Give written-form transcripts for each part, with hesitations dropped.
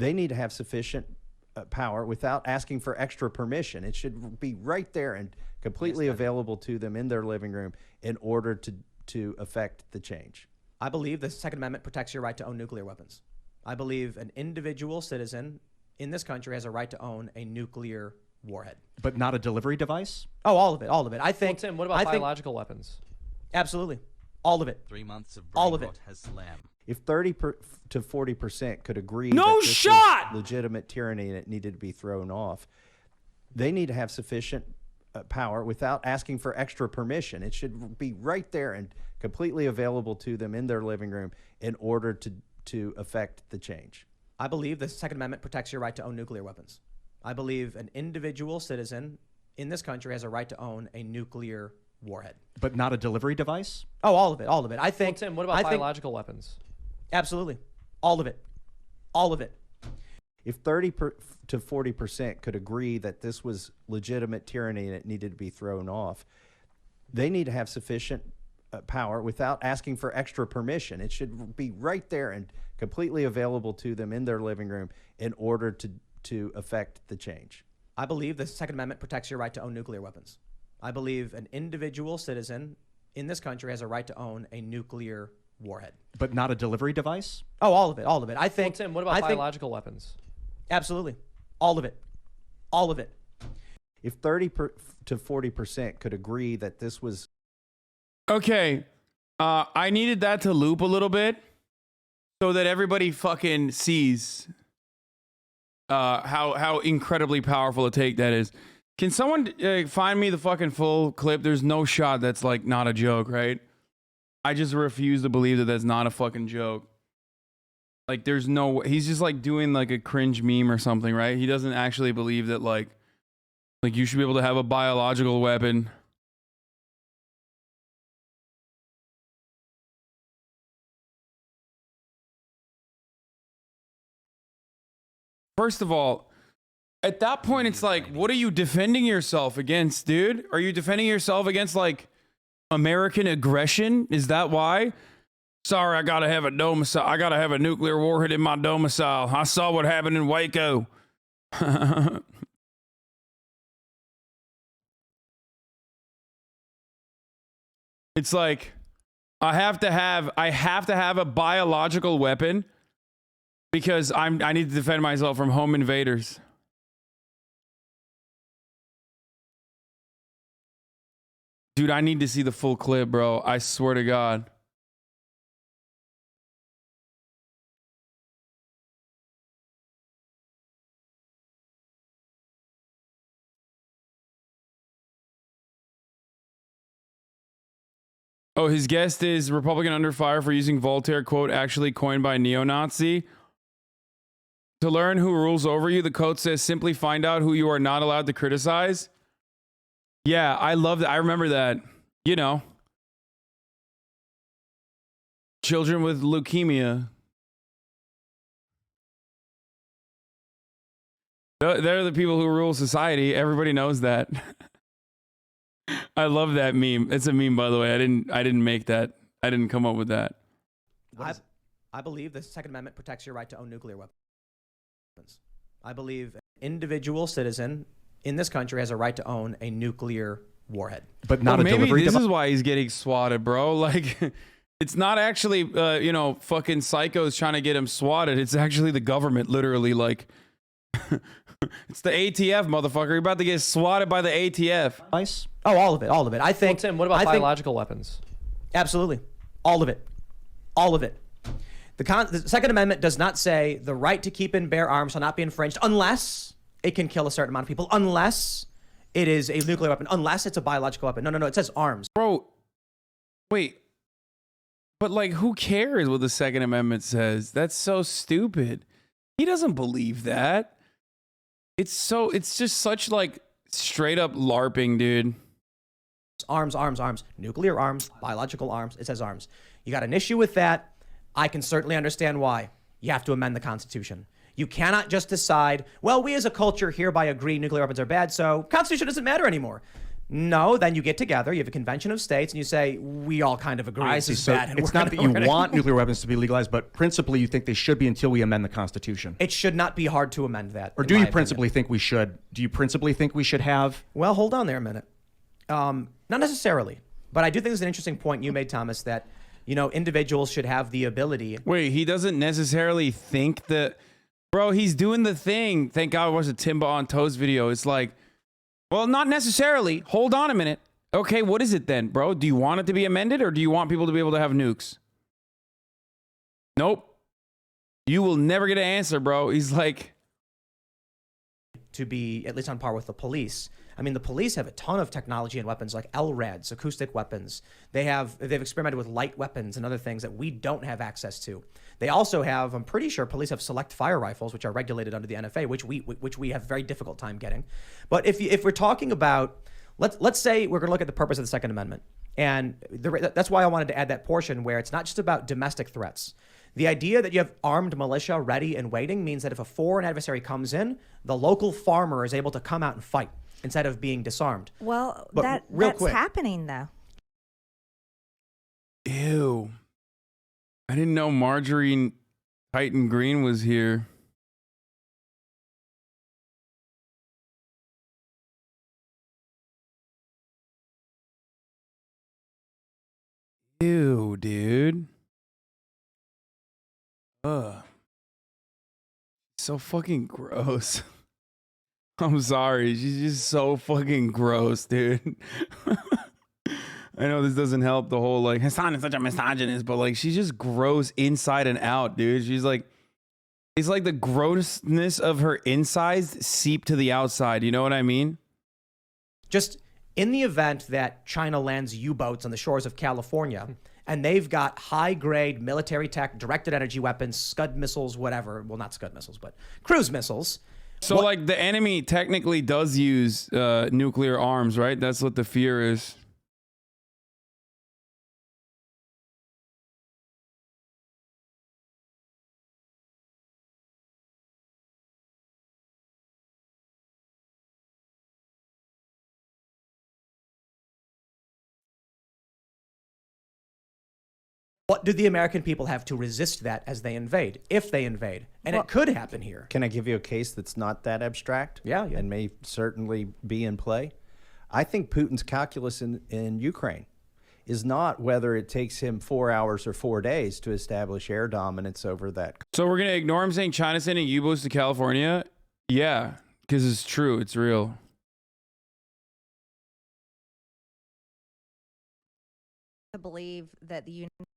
they need to have sufficient power without asking for extra permission. It should be right there and completely available to them in their living room in order to affect the change. I believe the Second Amendment protects your right to own nuclear weapons. I believe an individual citizen in this country has a right to own a nuclear warhead. But not a delivery device? Oh, all of it, all of it. I think. Well, Tim, what about biological weapons? Absolutely, all of it. 3 months of all of it has slammed. If 30 to 40% could agree No that this shot! was legitimate tyranny and it needed to be thrown off, they need to have sufficient power without asking for extra permission. It should be right there and completely available to them in their living room in order to affect the change. I believe the Second Amendment protects your right to own nuclear weapons. I believe an individual citizen in this country has a right to own a nuclear warhead. But not a delivery device? Oh, all of it, all of it. I think. Well, Tim, what about biological weapons? Absolutely, all of it, all of it. If 30 to 40% could agree that this was legitimate tyranny and it needed to be thrown off, they need to have sufficient power without asking for extra permission. It should be right there and completely available to them in their living room in order to affect the change. I believe the Second Amendment protects your right to own nuclear weapons. I believe an individual citizen in this country has a right to own a nuclear warhead. But not a delivery device? Oh, all of it, all of it. I think. Well, Tim, what about biological weapons? Absolutely, all of it, all of it. If 30 to 40% could agree that this was... Okay, I needed that to loop a little bit so that everybody fucking sees how incredibly powerful a take that is. Can someone find me the fucking full clip? There's no shot that's like not a joke, right? I just refuse to believe that that's not a fucking joke. Like there's no, he's just like doing like a cringe meme or something, right? He doesn't actually believe that like you should be able to have a biological weapon. First of all, at that point, it's like, what are you defending yourself against, dude? Are you defending yourself against like American aggression? Is that why? Sorry, I gotta have a domicile. I gotta have a nuclear warhead in my domicile. I saw what happened in Waco. It's like, I have to have a biological weapon because I need to defend myself from home invaders. Dude, I need to see the full clip, bro. I swear to God. Oh, his guest is Republican under fire for using Voltaire quote actually coined by neo-Nazi. To learn who rules over you, the quote says, simply find out who you are not allowed to criticize. Yeah, I love that. I remember that. You know, children with leukemia. They're the people who rule society. Everybody knows that. I love that meme. It's a meme, by the way. I didn't make that. I didn't come up with that. I believe the Second Amendment protects your right to own nuclear weapons. I believe an individual citizen in this country has a right to own a nuclear warhead. But not a delivery device? Maybe this is why he's getting swatted, bro. Like, it's not actually, fucking psychos trying to get him swatted. It's actually the government, literally, like... It's the ATF, motherfucker. You're about to get swatted by the ATF. Nice. Oh, all of it, all of it. I think. Well, Tim, what about biological weapons? Absolutely, all of it, all of it. The Second Amendment does not say the right to keep and bear arms shall not be infringed unless it can kill a certain amount of people, unless it is a nuclear weapon, unless it's a biological weapon. No, it says arms. Bro, wait. But like, who cares what the Second Amendment says? That's so stupid. He doesn't believe that. It's just such like straight up LARPing, dude. Arms, nuclear arms, biological arms. It says arms. You got an issue with that. I can certainly understand why. You have to amend the Constitution. You cannot just decide, well, we as a culture hereby agree nuclear weapons are bad, so Constitution doesn't matter anymore. No, then you get together, you have a convention of states, and you say, we all kind of agree I this see. is So bad. And it's we're not gonna- that you we're gonna- want nuclear weapons to be legalized, but principally you think they should be until we amend the Constitution. It should not be hard to amend that. Or in do my you opinion. principally think we should? Do you principally think we should have? Well, hold on there a minute. Not necessarily, but I do think it's an interesting point you made, Thomas, that, you know, individuals should have the ability. Wait, he doesn't necessarily think that, bro, he's doing the thing. Thank God it was a Timba on Toast video. It's like, well, not necessarily. Hold on a minute. Okay, what is it then, bro? Do you want it to be amended or do you want people to be able to have nukes? Nope. You will never get an answer, bro. He's like, To be at least on par with the police. I mean, the police have a ton of technology and weapons like LRADs, acoustic weapons. They've experimented with light weapons and other things that we don't have access to. They also have, I'm pretty sure, police have select fire rifles, which are regulated under the NFA, which we have a very difficult time getting. But if we're talking about, let's say we're going to look at the purpose of the Second Amendment, and that's why I wanted to add that portion where it's not just about domestic threats. The idea that you have armed militia ready and waiting means that if a foreign adversary comes in, the local farmer is able to come out and fight instead of being disarmed. Well, But that's quick. happening though. ew. I didn't know Marjorie Titan Green was here. Ew, dude. Ugh. So fucking gross. I'm sorry. She's just so fucking gross, dude. I know this doesn't help the whole like Hasan is such a misogynist, but like she's just gross inside and out, dude. She's like, it's like the grossness of her insides seep to the outside. You know what I mean? Just in the event that China lands U-boats on the shores of California, and they've got high-grade military tech, directed energy weapons, Scud missiles, whatever. Well, not Scud missiles, but cruise missiles. So like the enemy technically does use nuclear arms, right? That's what the fear is. What do the American people have to resist that as they invade, if they invade? And it could happen here. Can I give you a case that's not that abstract? Yeah. And may certainly be in play? I think Putin's calculus in Ukraine is not whether it takes him 4 hours or 4 days to establish air dominance over that. So we're gonna ignore him saying China's sending U-boats to California? Yeah, because it's true. It's real. To believe that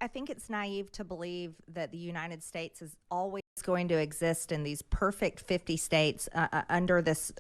I think it's naive to believe that the United States is always going to exist in these perfect 50 states under this,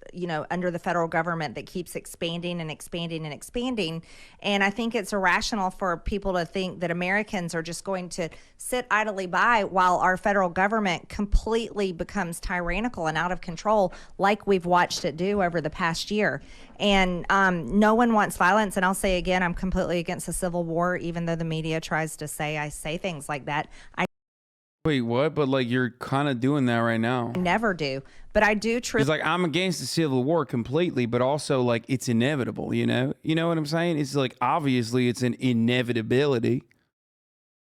under the federal government that keeps expanding and expanding and expanding. And I think it's irrational for people to think that Americans are just going to sit idly by while our federal government completely becomes tyrannical and out of control, like we've watched it do over the past year. And no one wants violence. And I'll say again, I'm completely against a civil war, even though the media tries to say I say things like that. I Wait, what? But like you're kind of doing that right now. never do. But I do truly. It's like I'm against the Civil War completely, but also like it's inevitable, you know? You know what I'm saying? It's like obviously it's an inevitability.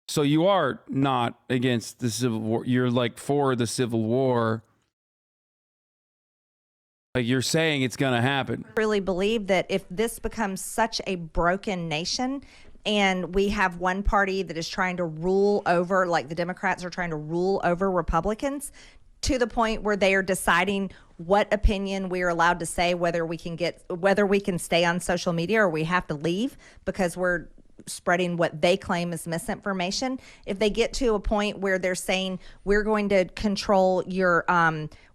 So you are not against the Civil War. You're like for the Civil War. Like you're saying it's going to happen. really believe that if this becomes such a broken nation and we have one party that is trying to rule over, like the Democrats are trying to rule over Republicans to the point where they are deciding what opinion we are allowed to say, whether we can stay on social media or we have to leave because we're spreading what they claim is misinformation. If they get to a point where they're saying we're going to control your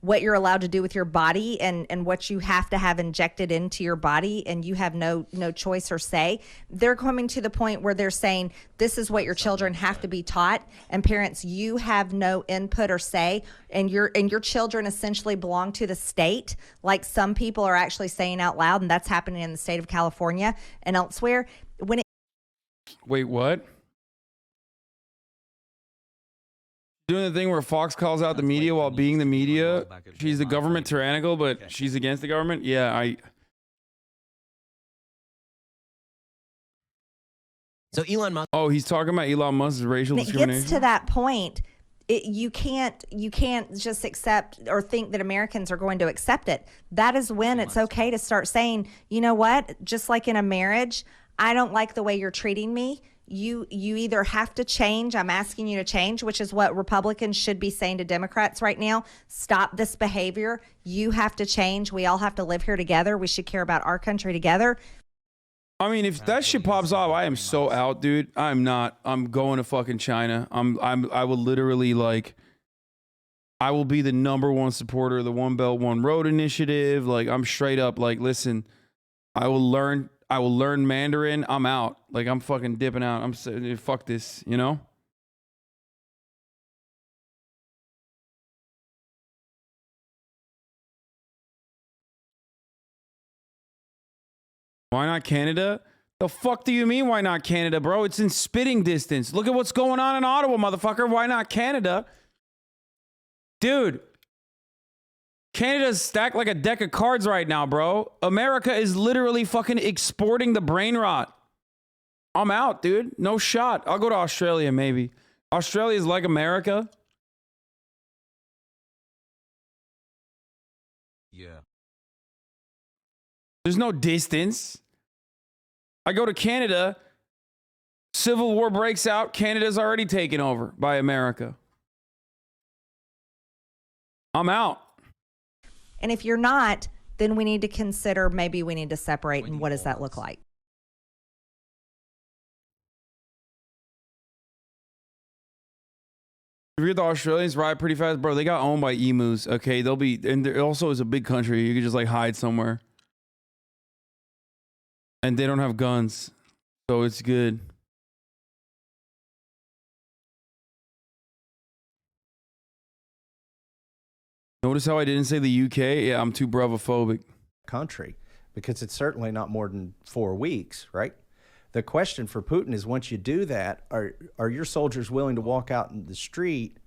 what you're allowed to do with your body and what you have to have injected into your body and you have no choice or say, they're coming to the point where they're saying this is what your children have to be taught, and parents, you have no input or say, and your children essentially belong to the state, like some people are actually saying out loud, and that's happening in the state of California and elsewhere. When Wait, what? Doing the thing where Fox calls out the media while being the media. She's the government tyrannical, but she's against the government. Yeah, So Elon Musk. Oh, he's talking about Elon Musk's racial When it discrimination. gets to that point, you can't just accept or think that Americans are going to accept it. That is when it's okay to start saying, you know what, just like in a marriage, I don't like the way you're treating me. You either have to change. I'm asking you to change, which is what Republicans should be saying to Democrats right now. Stop this behavior. You have to change. We all have to live here together. We should care about our country together. I mean, if that shit pops off, I am so out, dude. I'm not. I'm going to fucking China. I will literally, like, I will be the #1 supporter of the One Belt, One Road initiative. Like, I'm straight up like, listen, I will learn Mandarin. I'm out. Like, I'm fucking dipping out. I'm saying, fuck this, you know? Why not Canada? The fuck do you mean, why not Canada, bro? It's in spitting distance. Look at what's going on in Ottawa, motherfucker. Why not Canada? Dude, Canada's stacked like a deck of cards right now, bro. America is literally fucking exporting the brain rot. I'm out, dude. No shot. I'll go to Australia, maybe. Australia's like America. Yeah. There's no distance. I go to Canada, Civil War breaks out, Canada's already taken over by America. I'm out. And if you're not, then we need to consider maybe we need to separate. And what does that look like? You hear the Australians ride pretty fast, bro. They got owned by emus. Okay, they'll be, and there also is a big country. You could just like hide somewhere. And they don't have guns, so it's good. Notice how I didn't say the UK? Yeah, I'm too bravophobic. Country, because it's certainly not more than 4 weeks, right? The question for Putin is, once you do that, are your soldiers willing to walk out in the street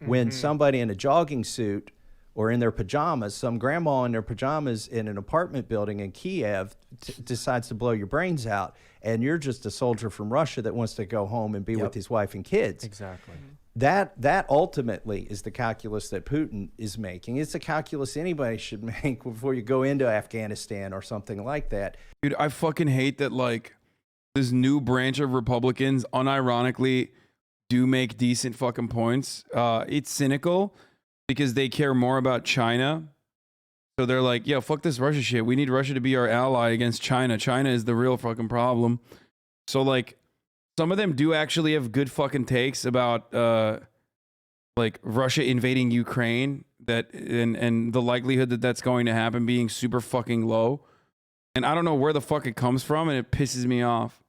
when somebody in a jogging suit or in their pajamas, some grandma in their pajamas in an apartment building in Kiev decides to blow your brains out, and you're just a soldier from Russia that wants to go home and be with his wife and kids? Exactly. That ultimately is the calculus that Putin is making. It's a calculus anybody should make before you go into Afghanistan or something like that. Dude, I fucking hate that, like, this new branch of Republicans unironically do make decent fucking points. It's cynical because they care more about China. So they're like, yo, fuck this Russia shit. We need Russia to be our ally against China. China is the real fucking problem. So, like, some of them do actually have good fucking takes about, like, Russia invading Ukraine, that and the likelihood that that's going to happen being super fucking low. And I don't know where the fuck it comes from, and it pisses me off.